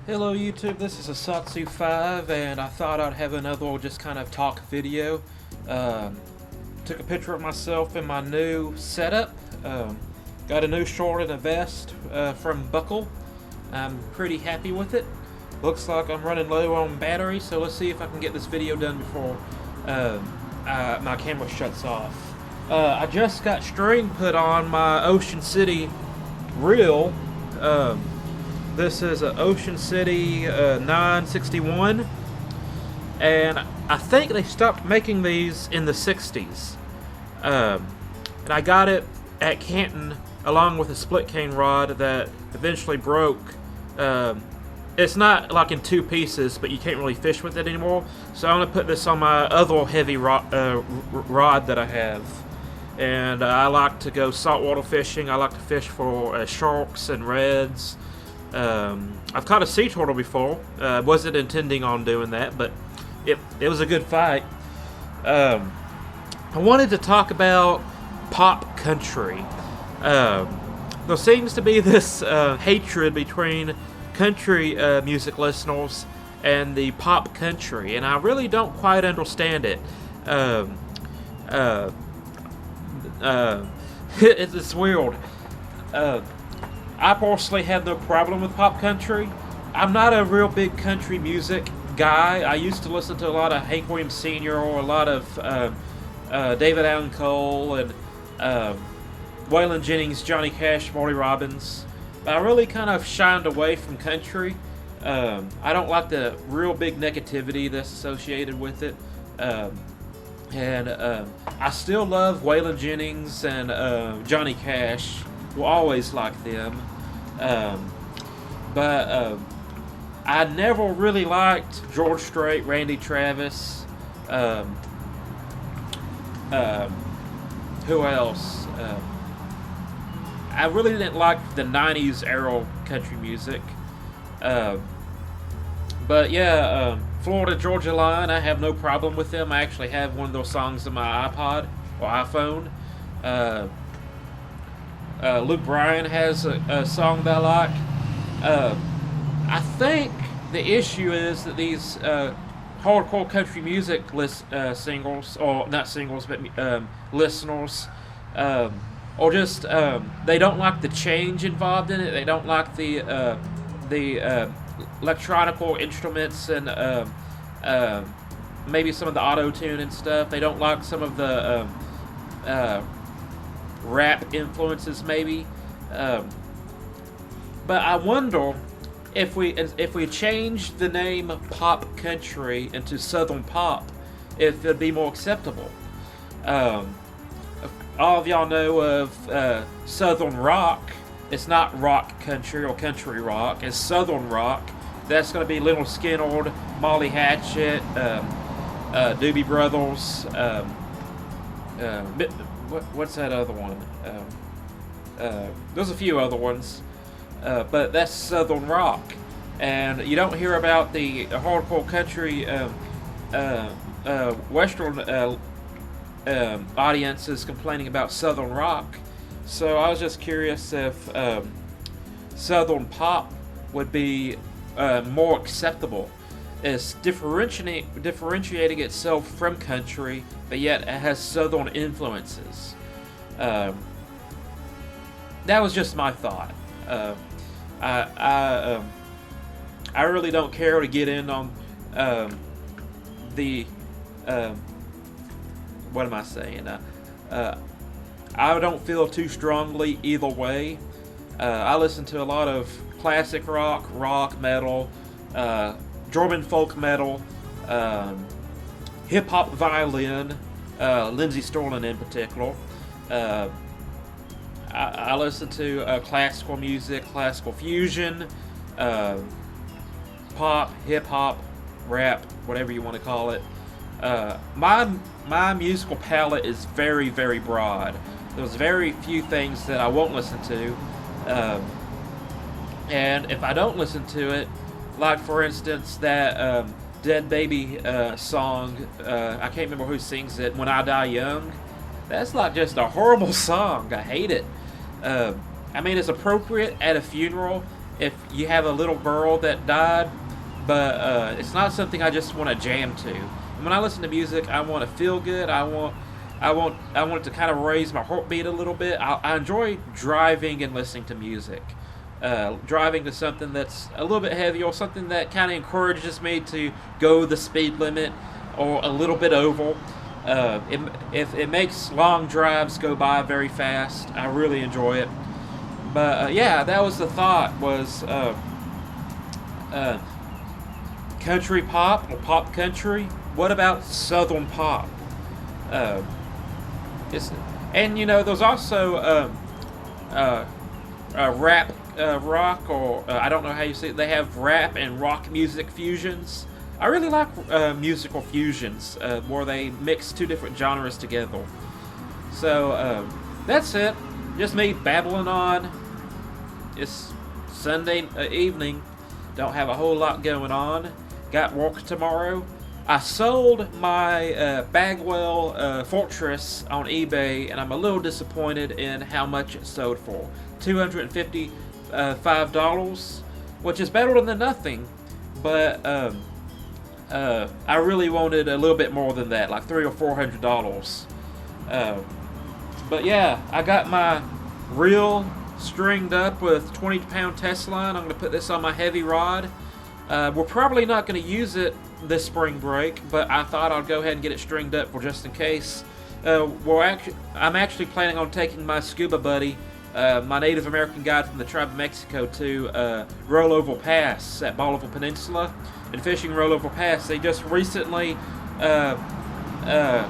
Hello YouTube, this is Asatsu5 and I thought I'd have another just kind of talk video. Um, Took a picture of myself in my new setup. Got a new short and a vest from Buckle. I'm pretty happy with it. Looks like I'm running low on battery, so let's see if I can get this video done before my camera shuts off. I just got string put on my Ocean City reel. This is an Ocean City 961, and I think they stopped making these in the 60s. And I got it at Canton along with a split cane rod that eventually broke. It's not like in two pieces, but you can't really fish with it anymore. So I'm gonna put this on my other heavy rod that I have. And I like to go saltwater fishing. I like to fish for sharks and reds. I've caught a sea turtle before. Wasn't intending on doing that, but it was a good fight. I wanted to talk about pop country. There seems to be this hatred between country music listeners and the pop country, and I really don't quite understand it. It's weird. I personally have no problem with pop country. I'm not a real big country music guy. I used to listen to a lot of Hank Williams Sr. or a lot of David Allan Cole and Waylon Jennings, Johnny Cash, Marty Robbins. But I really kind of shined away from country. I don't like the real big negativity that's associated with it. And I still love Waylon Jennings and Johnny Cash. Will always like them. But I never really liked George Strait, Randy Travis. Who else? I really didn't like the 90s era country music. But yeah, Florida Georgia Line, I have no problem with them. I actually have one of those songs on my iPod or iPhone. Luke Bryan has a song that I like. I think the issue is that these hardcore country music singles, or not singles, but listeners, or just they don't like the change involved in it. They don't like the electronical instruments and maybe some of the auto tune and stuff. They don't like some of the rap influences, maybe. But I wonder if we change the name pop country into southern pop, if it'd be more acceptable. All of y'all know of southern rock. It's not rock country or country rock. It's southern rock. That's going to be Lynyrd Skynyrd, Molly Hatchet, Doobie Brothers. What's that other one? There's a few other ones, but that's southern rock, and you don't hear about the hardcore country western audiences complaining about southern rock. So I was just curious if southern pop would be more acceptable. It's differentiating itself from country, but yet it has southern influences. That was just my thought. I really don't care to get in on the what am I saying? I don't feel too strongly either way. I listen to a lot of classic rock, metal, German folk metal, hip-hop violin, Lindsey Sterling in particular. I listen to classical music, classical fusion, pop, hip-hop, rap, whatever you want to call it. My musical palette is very, very broad. There's very few things that I won't listen to. And if I don't listen to it, like for instance that Dead Baby song, I can't remember who sings it, When I Die Young. That's like just a horrible song. I hate it. I mean, it's appropriate at a funeral, if you have a little girl that died, but it's not something I just want to jam to. And when I listen to music, I want to feel good. I want it to kind of raise my heartbeat a little bit. I enjoy driving and listening to music. Driving to something that's a little bit heavy, or something that kind of encourages me to go the speed limit or a little bit over. If it makes long drives go by very fast, I really enjoy it. But yeah, that was the thought, was country pop or pop country. What about southern pop? Uh, it's, and there's also rap rock, or I don't know how you say it. They have rap and rock music fusions. I really like musical fusions where they mix two different genres together. So that's it. Just me babbling on. It's Sunday evening. Don't have a whole lot going on. Got work tomorrow. I sold my Bagwell Fortress on eBay, and I'm a little disappointed in how much it sold for. $255, which is better than nothing, but I really wanted a little bit more than that, like $300 or $400. But yeah, I got my reel stringed up with 20-pound test line. I'm going to put this on my heavy rod. We're probably not going to use it this spring break, but I thought I'd go ahead and get it stringed up for just in case. I'm actually planning on taking my scuba buddy, my Native American guide from the tribe of Mexico, to Rollover Pass at Bolivar Peninsula and fishing Rollover Pass. They just recently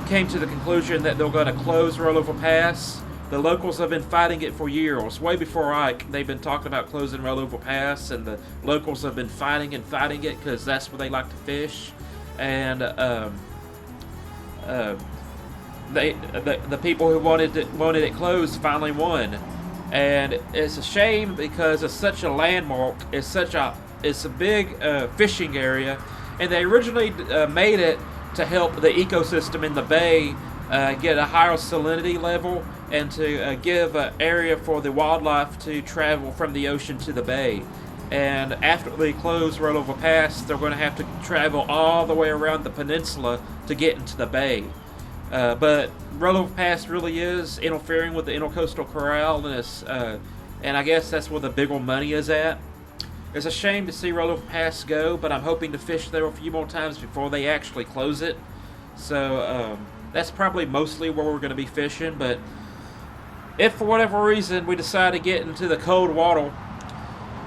came to the conclusion that they're going to close Rollover Pass. The locals have been fighting it for years. Way before Ike, they've been talking about closing Rollover Pass, and the locals have been fighting it because that's where they like to fish. And the people who wanted it closed finally won. And it's a shame because it's such a landmark. It's a big fishing area, and they originally made it to help the ecosystem in the bay get a higher salinity level, and to give an area for the wildlife to travel from the ocean to the bay. And after they close Rollover Pass, they're going to have to travel all the way around the peninsula to get into the bay. But Rollover Pass really is interfering with the Intercoastal Corral, and I guess that's where the bigger money is at. It's a shame to see Rollover Pass go, but I'm hoping to fish there a few more times before they actually close it. So that's probably mostly where we're going to be fishing, but if for whatever reason we decide to get into the cold water,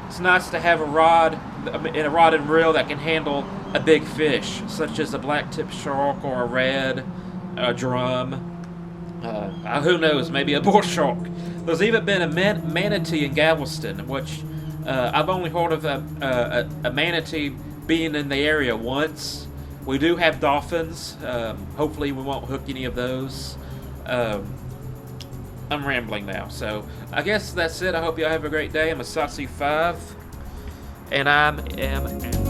it's nice to have a rod and reel that can handle a big fish, such as a black-tip shark or a red, a drum, who knows, maybe a bull shark. There's even been a manatee in Galveston, which I've only heard of a manatee being in the area once. We do have dolphins. Hopefully we won't hook any of those. I'm rambling now, so I guess that's it. I hope y'all have a great day. I'm a Satsu 5, and I am out.